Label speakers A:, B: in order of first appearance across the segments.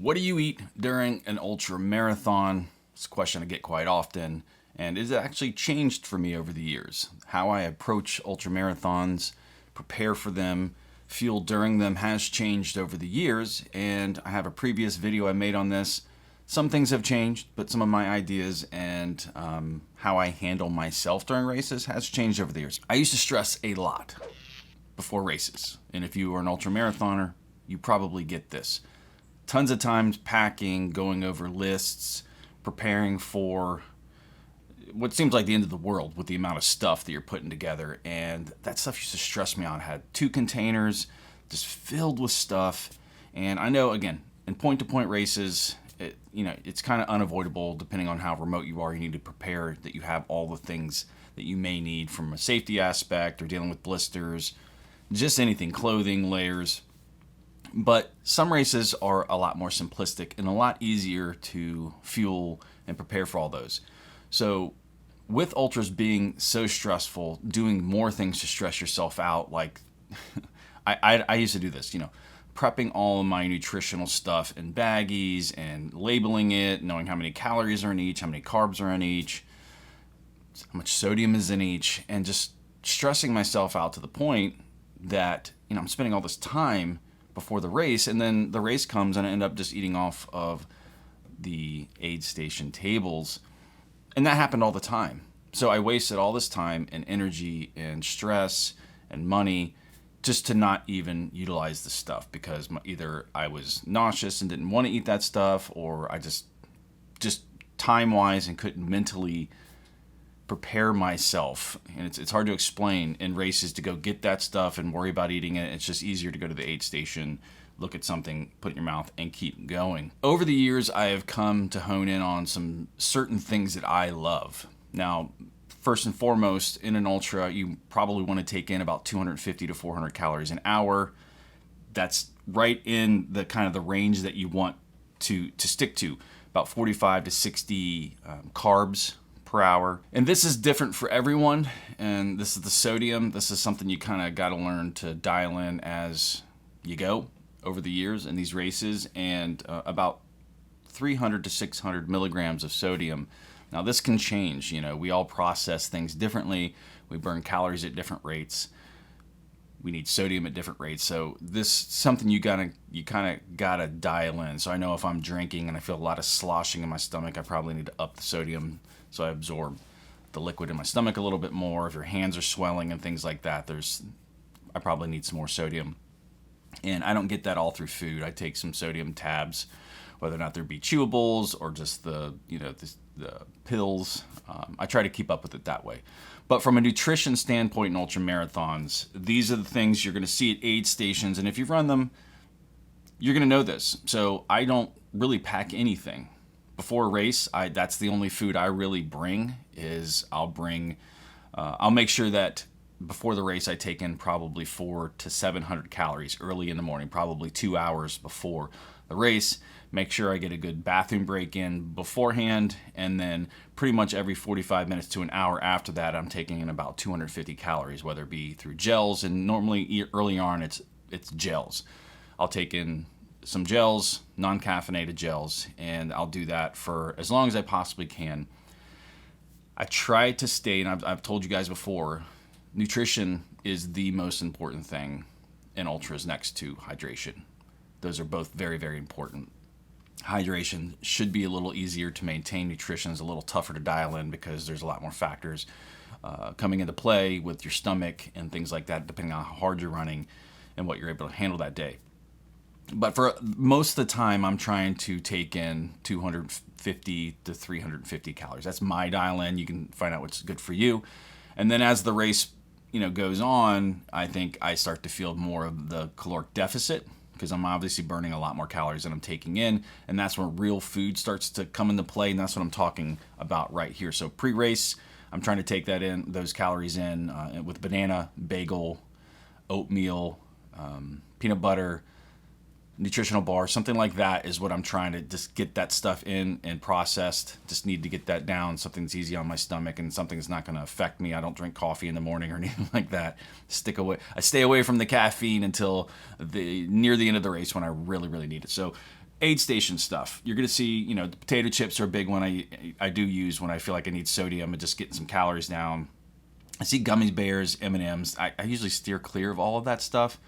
A: What do you eat during an ultra marathon? It's a question I get quite often, and it's actually changed for me over the years. How I approach ultra marathons, prepare for them, fuel during them has changed over the years, and I have a previous video I made on this. Some things have changed, but some of my ideas and how I handle myself during races has changed over the years. I used to stress a lot before races, and if you are an ultra marathoner, you probably get this. Tons of times packing, going over lists, preparing for what seems like the end of the world with the amount of stuff that you're putting together. And that stuff used to stress me out. I had 2 containers just filled with stuff. And I know, again, in point-to-point races, it's kind of unavoidable depending on how remote you are. You need to prepare that you have all the things that you may need from a safety aspect or dealing with blisters, just anything, clothing, layers. But some races are a lot more simplistic and a lot easier to fuel and prepare for all those. So with ultras being so stressful, doing more things to stress yourself out, like I used to do this, prepping all of my nutritional stuff in baggies and labeling it, knowing how many calories are in each, how many carbs are in each, how much sodium is in each, and just stressing myself out to the point that, I'm spending all this time before the race, and then the race comes and I end up just eating off of the aid station tables. And that happened all the time. So I wasted all this time and energy and stress and money just to not even utilize the stuff because either I was nauseous and didn't want to eat that stuff, or I just time-wise and couldn't mentally prepare myself. And it's hard to explain in races to go get that stuff and worry about eating it. It's just easier to go to the aid station, look at something, put it in your mouth, and keep going. Over the years, I have come to hone in on some certain things that I love. Now, first and foremost, in an ultra, you probably want to take in about 250 to 400 calories an hour. That's right in the kind of the range that you want to stick to, about 45 to 60 carbs per hour. And this is different for everyone. And this is the sodium. This is something you kind of got to learn to dial in as you go over the years in these races. And about 300 to 600 milligrams of sodium. Now this can change. We all process things differently. We burn calories at different rates. We need sodium at different rates. So this is something you kind of gotta dial in. So I know if I'm drinking and I feel a lot of sloshing in my stomach, I probably need to up the sodium so I absorb the liquid in my stomach a little bit more. If your hands are swelling and things like that, I probably need some more sodium. And I don't get that all through food. I take some sodium tabs, whether or not they're be chewables or just the pills. I try to keep up with it that way. But from a nutrition standpoint in ultra marathons, these are the things you're going to see at aid stations. And if you run them, you're going to know this. So I don't really pack anything. Before a race, that's the only food I really bring. I'll make sure that before the race I take in probably 400 to 700 calories early in the morning, probably 2 hours before the race. Make sure I get a good bathroom break in beforehand, and then pretty much every 45 minutes to an hour after that, I'm taking in about 250 calories, whether it be through gels, and normally early on it's gels. I'll take in some gels, non-caffeinated gels, and I'll do that for as long as I possibly can. I try to stay, and I've told you guys before, nutrition is the most important thing in ultras next to hydration. Those are both very, very important. Hydration should be a little easier to maintain. Nutrition is a little tougher to dial in because there's a lot more factors coming into play with your stomach and things like that, depending on how hard you're running and what you're able to handle that day. But for most of the time, I'm trying to take in 250 to 350 calories. That's my dial in. You can find out what's good for you. And then as the race goes on, I think I start to feel more of the caloric deficit because I'm obviously burning a lot more calories than I'm taking in. And that's when real food starts to come into play. And that's what I'm talking about right here. So pre-race, I'm trying to take those calories in with banana, bagel, oatmeal, peanut butter, nutritional bar, something like that is what I'm trying to just get that stuff in and processed. Just need to get that down, something that's easy on my stomach and something that's not going to affect me. I don't drink coffee in the morning or anything like that. I stay away from the caffeine until near the end of the race when I really, really need it. So aid station stuff. You're going to see, the potato chips are a big one I do use when I feel like I need sodium and just getting some calories down. I see gummy bears, M&Ms. I usually steer clear of all of that stuff.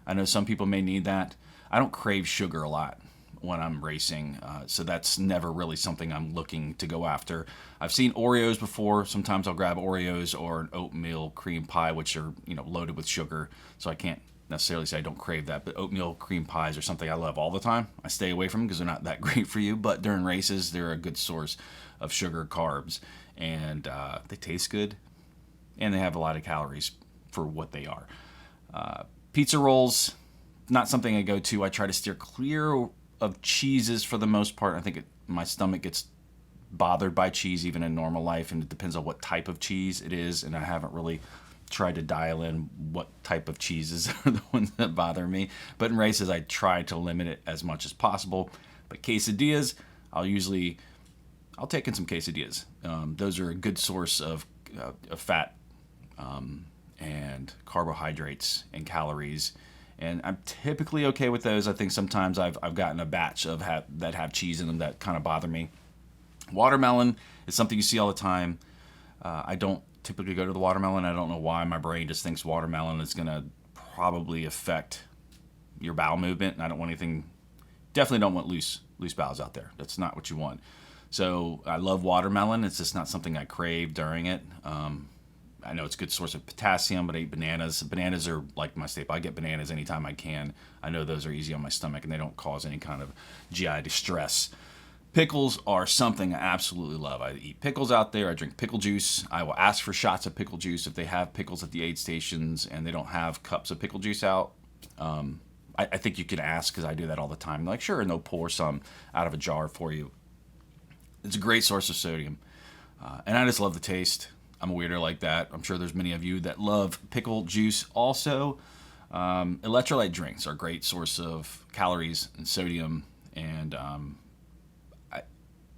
A: I know some people may need that. I don't crave sugar a lot when I'm racing, so that's never really something I'm looking to go after. I've seen Oreos before. Sometimes I'll grab Oreos or an oatmeal cream pie, which are loaded with sugar, so I can't necessarily say I don't crave that, but oatmeal cream pies are something I love all the time. I stay away from them because they're not that great for you, but during races, they're a good source of sugar, carbs, and they taste good, and they have a lot of calories for what they are. Pizza rolls, not something I go to. I try to steer clear of cheeses for the most part. I think my stomach gets bothered by cheese even in normal life, and it depends on what type of cheese it is, and I haven't really tried to dial in what type of cheeses are the ones that bother me. But in races, I try to limit it as much as possible. But quesadillas, I'll take in some quesadillas. Those are a good source of fat and carbohydrates and calories. And I'm typically okay with those. I think sometimes I've gotten a batch of that have cheese in them that kind of bother me. Watermelon is something you see all the time. I don't typically go to the watermelon. I don't know why. My brain just thinks watermelon is going to probably affect your bowel movement. And I don't want definitely don't want loose bowels out there. That's not what you want. So I love watermelon. It's just not something I crave during it. I know it's a good source of potassium, but I eat bananas. Bananas are like my staple. I get bananas anytime I can. I know those are easy on my stomach and they don't cause any kind of GI distress. Pickles are something I absolutely love. I eat pickles out there. I drink pickle juice. I will ask for shots of pickle juice if they have pickles at the aid stations and they don't have cups of pickle juice out. I think you can ask because I do that all the time. Like, sure, and they'll pour some out of a jar for you. It's a great source of sodium. And I just love the taste. I'm a weirdo like that. I'm sure there's many of you that love pickle juice also. Electrolyte drinks are a great source of calories and sodium, and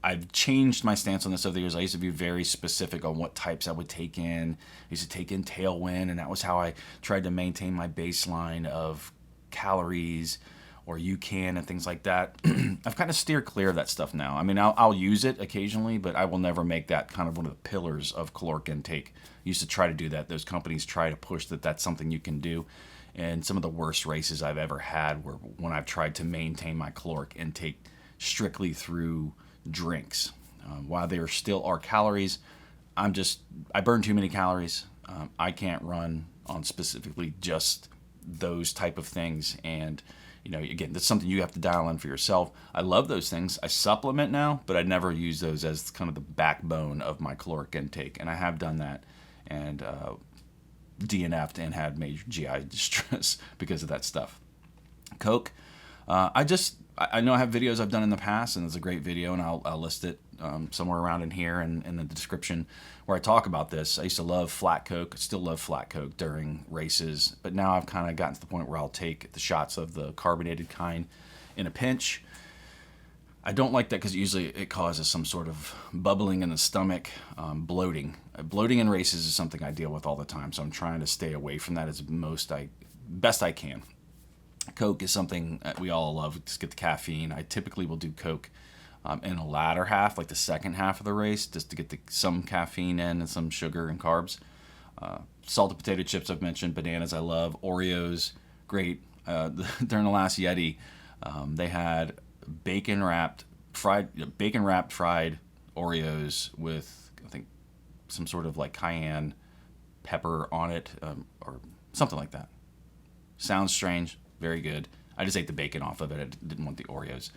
A: I've changed my stance on this over the years. I used to be very specific on what types I would take in. I used to take in Tailwind, and that was how I tried to maintain my baseline of calories or UCAN and things like that. I've kind of steered clear of that stuff now. I mean, I'll use it occasionally, but I will never make that kind of one of the pillars of caloric intake. I used to try to do that. Those companies try to push that that's something you can do. And some of the worst races I've ever had were when I've tried to maintain my caloric intake strictly through drinks. While there still are calories, I burn too many calories. I can't run on specifically just those type of things. And again, that's something you have to dial in for yourself. I love those things. I supplement now, but I never use those as kind of the backbone of my caloric intake. And I have done that and DNF'd and had major GI distress because of that stuff. Coke. I know I have videos I've done in the past, and it's a great video, and I'll list it somewhere around in here and in the description where I talk about this. I used to love flat Coke. I still love flat Coke during races, but now I've kind of gotten to the point where I'll take the shots of the carbonated kind in a pinch. I don't like that because usually it causes some sort of bubbling in the stomach, bloating. Bloating in races is something I deal with all the time, so I'm trying to stay away from that as best I can. Coke is something that we all love. Just get the caffeine. I typically will do Coke in the latter half, like the second half of the race, just to get some caffeine in and some sugar and carbs. Salted potato chips I've mentioned. Bananas I love. Oreos, great. During the last Yeti, they had bacon wrapped fried Oreos with, I think, some sort of like cayenne pepper on it, or something like that. Sounds strange. Very good. I just ate the bacon off of it. I didn't want the Oreos.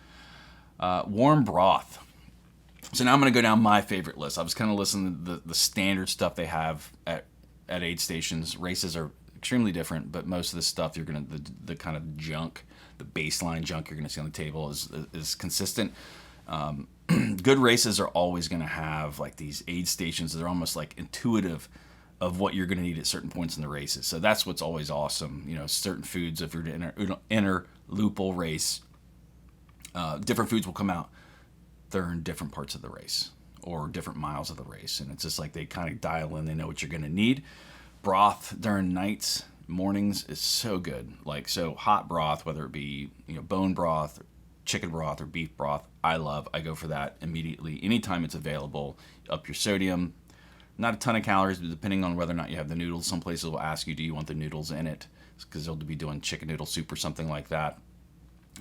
A: Warm broth. So now I'm going to go down my favorite list. I was kind of listening to the standard stuff they have at aid stations. Races are extremely different, but most of the stuff you're going to, the kind of junk, the baseline junk you're going to see on the table is consistent. Good races are always going to have like these aid stations that are almost like intuitive of what you're going to need at certain points in the races. So that's what's always awesome. Certain foods, if you're to enter lupul race, different foods will come out. They're in different parts of the race or different miles of the race. And it's just like they kind of dial in. They know what you're going to need. Broth during mornings is so good. So hot broth, whether it be bone broth, chicken broth or beef broth, I go for that immediately. Anytime it's available, up your sodium. Not a ton of calories, but depending on whether or not you have the noodles. Some places will ask you, do you want the noodles in it? Because they'll be doing chicken noodle soup or something like that.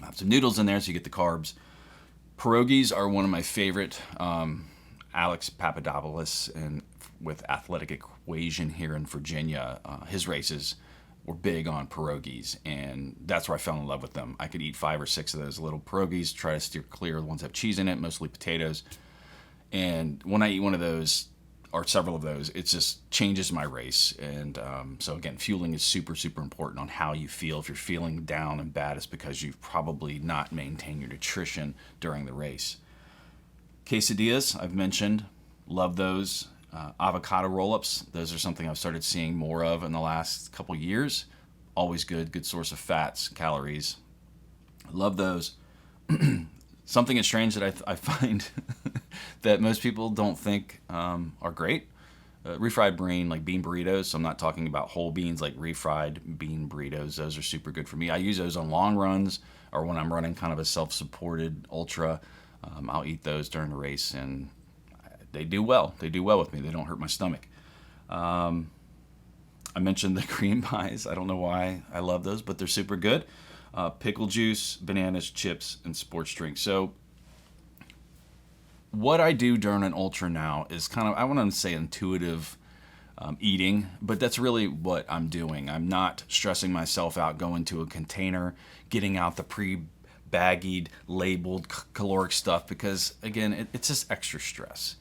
A: Have some noodles in there so you get the carbs. Pierogies are one of my favorite. Alex Papadopoulos and with Athletic Equation here in Virginia, his races were big on pierogies, and that's where I fell in love with them. I could eat 5 or 6 of those little pierogies, try to steer clear of the ones that have cheese in it, mostly potatoes. And when I eat one of those, or several of those, it just changes my race. And so again, fueling is super, super important on how you feel. If you're feeling down and bad, it's because you've probably not maintained your nutrition during the race. Quesadillas, I've mentioned, love those. Avocado roll-ups, those are something I've started seeing more of in the last couple years. Always good source of fats, calories. Love those. Something is strange that I find that most people don't think are great. Refried bean, like bean burritos. So I'm not talking about whole beans, like refried bean burritos. Those are super good for me. I use those on long runs or when I'm running kind of a self-supported ultra. I'll eat those during the race, and they do well. They do well with me. They don't hurt my stomach. I mentioned the cream pies. I don't know why I love those, but they're super good. Pickle juice, bananas, chips, and sports drinks. So what I do during an ultra now is kind of, I want to say intuitive eating, but that's really what I'm doing. I'm not stressing myself out going to a container, getting out the pre-baggied, labeled caloric stuff, because again, it's just extra stress.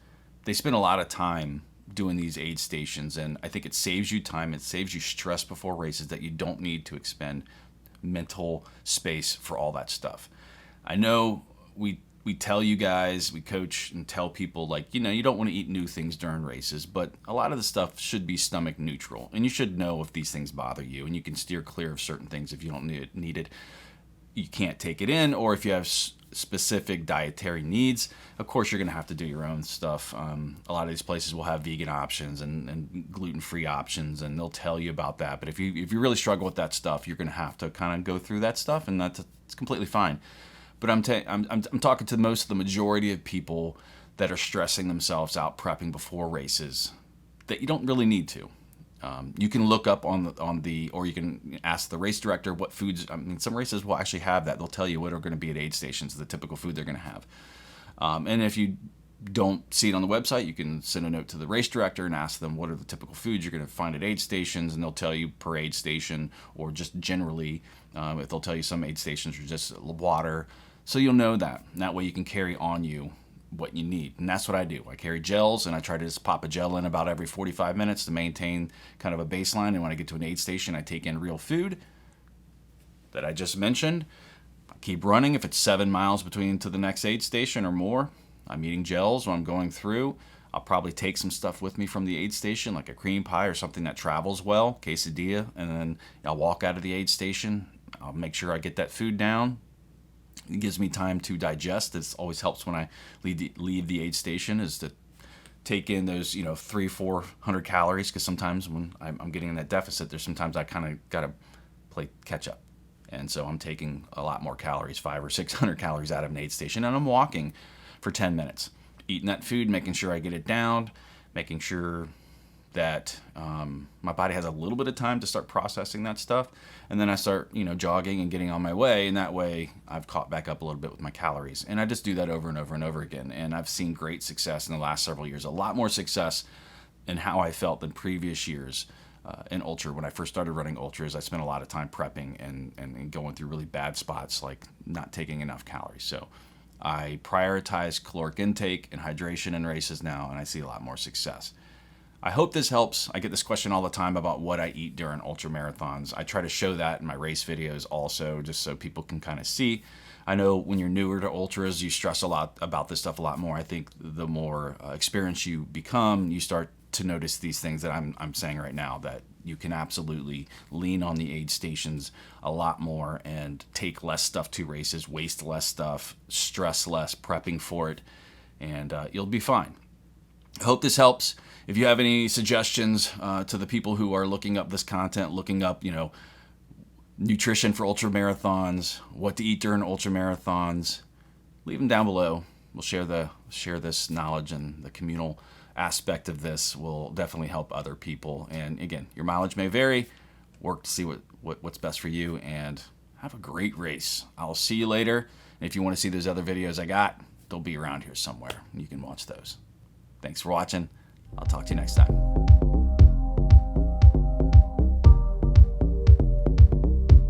A: They spend a lot of time doing these aid stations, and I think it saves you time, it saves you stress before races that you don't need to expend mental space for all that stuff. I know we tell you guys, we coach and tell people, like, you don't want to eat new things during races, but a lot of the stuff should be stomach neutral, and you should know if these things bother you, and you can steer clear of certain things if you don't need it. You can't take it in, or if you have specific dietary needs, of course you're going to have to do your own stuff. A lot of these places will have vegan options and gluten-free options, and they'll tell you about that. But if you really struggle with that stuff, you're going to have to kind of go through that stuff, and it's completely fine. But I'm talking to the majority of people that are stressing themselves out prepping before races that you don't really need to. You can look up or you can ask the race director what foods. I mean, some races will actually have that. They'll tell you what are going to be at aid stations, the typical food they're going to have. And if you don't see it on the website, you can send a note to the race director and ask them what are the typical foods you're going to find at aid stations, and they'll tell you per aid station, or just generally, if they'll tell you some aid stations are just water. So you'll know that. And that way you can carry on you what you need. And that's what I do. I carry gels, and I try to just pop a gel in about every 45 minutes to maintain kind of a baseline. And when I get to an aid station, I take in real food that I just mentioned. I keep running. If it's 7 miles between to the next aid station or more, I'm eating gels when I'm going through. I'll probably take some stuff with me from the aid station, like a cream pie or something that travels well, quesadilla, and then I'll walk out of the aid station. I'll make sure I get that food down. It gives me time to digest. This always helps when I leave the aid station, is to take in those 300-400 calories, because sometimes when I'm getting in that deficit, there's sometimes I kind of got to play catch up, and so I'm taking a lot more calories, 500 or 600 calories out of an aid station, and I'm walking for 10 minutes, eating that food, making sure I get it down, making sure that my body has a little bit of time to start processing that stuff, and then I start jogging and getting on my way, and that way I've caught back up a little bit with my calories. And I just do that over and over and over again, and I've seen great success in the last several years, a lot more success in how I felt than previous years in ultra. When I first started running ultras, I spent a lot of time prepping and going through really bad spots, like not taking enough calories. So I prioritize caloric intake and hydration in races now, and I see a lot more success. I hope this helps. I get this question all the time about what I eat during ultra marathons. I try to show that in my race videos also, just so people can kind of see. I know when you're newer to ultras, you stress a lot about this stuff a lot more. I think the more experienced you become, you start to notice these things that I'm saying right now, that you can absolutely lean on the aid stations a lot more and take less stuff to races, waste less stuff, stress less prepping for it, and you'll be fine. I hope this helps. If you have any suggestions to the people who are looking up this content, looking up, nutrition for ultra marathons, what to eat during ultra marathons, leave them down below. We'll share this knowledge, and the communal aspect of this will definitely help other people. And again, your mileage may vary. Work to see what's best for you, and have a great race. I'll see you later. And if you want to see those other videos I got, they'll be around here somewhere. You can watch those. Thanks for watching. I'll talk to you next time.